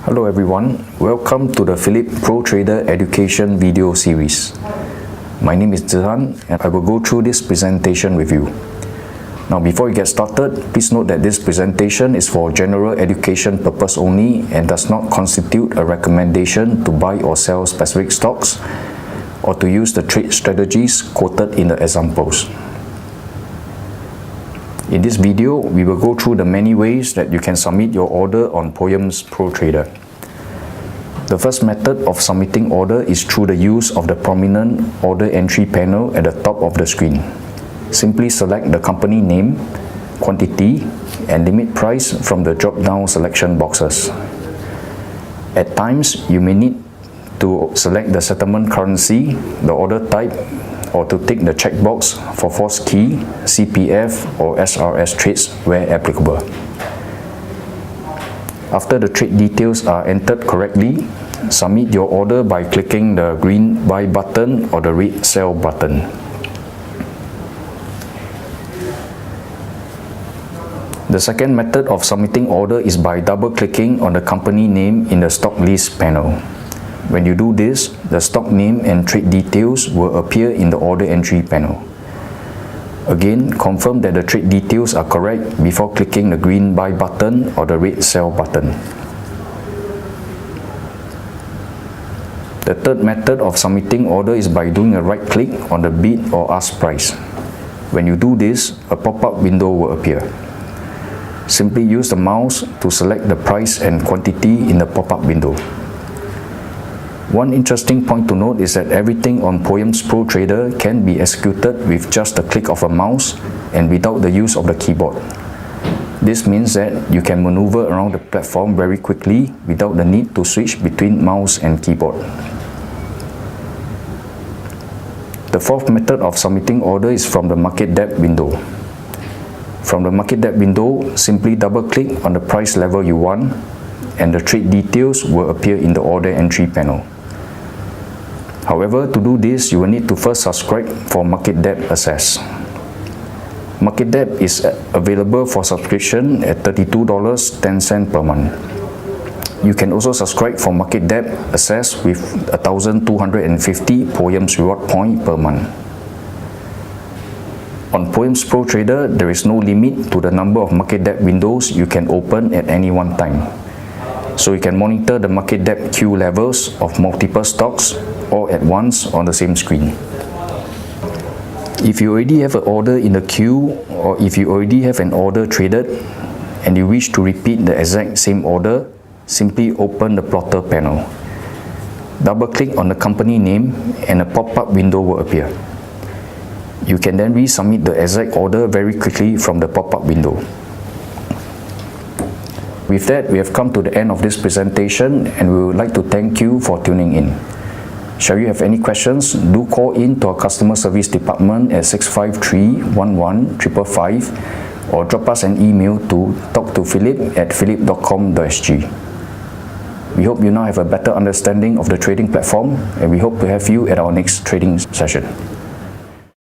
Hello everyone, welcome to the Philip Pro Trader Education video series. My name is Zihan and I will go through this presentation with you. Now before we get started, please note that this presentation is for general education purpose only and does not constitute a recommendation to buy or sell specific stocks or to use the trade strategies quoted in the examples. In this video, we will go through the many ways that you can submit your order on Poems Pro Trader. The first method of submitting order is through the use of the prominent order entry panel at the top of the screen. Simply select the company name, quantity, and limit price from the drop-down selection boxes. At times, you may need to select the settlement currency, the order type, or to tick the checkbox for FOS key, CPF, or SRS trades where applicable. After the trade details are entered correctly, submit your order by clicking the green buy button or the red sell button. The second method of submitting order is by double-clicking on the company name in the stock list panel. When you do this, the stock name and trade details will appear in the order entry panel. Again, confirm that the trade details are correct before clicking the green buy button or the red sell button. The third method of submitting order is by doing a right click on the bid or ask price. When you do this, a pop-up window will appear. Simply use the mouse to select the price and quantity in the pop-up window. One interesting point to note is that everything on Poems Pro Trader can be executed with just a click of a mouse and without the use of the keyboard. This means that you can maneuver around the platform very quickly without the need to switch between mouse and keyboard. The fourth method of submitting order is from the market depth window. From the market depth window, simply double-click on the price level you want and the trade details will appear in the order entry panel. However, to do this, you will need to first subscribe for Market Depth Access. Market Depth is available for subscription at $32.10 per month. You can also subscribe for Market Depth Access with 1,250 Poems reward point per month. On Poems Pro Trader, there is no limit to the number of market depth windows you can open at any one time. So you can monitor the market depth queue levels of multiple stocks all at once on the same screen. If you already have an order in the queue or if you already have an order traded and you wish to repeat the exact same order, simply open the plotter panel. Double-click on the company name and a pop-up window will appear. You can then resubmit the exact order very quickly from the pop-up window. With that, we have come to the end of this presentation and we would like to thank you for tuning in. Shall you have any questions, do call in to our customer service department at 653-11-555 or drop us an email to talktophilip@philip.com.sg. We hope you now have a better understanding of the trading platform and we hope to have you at our next trading session.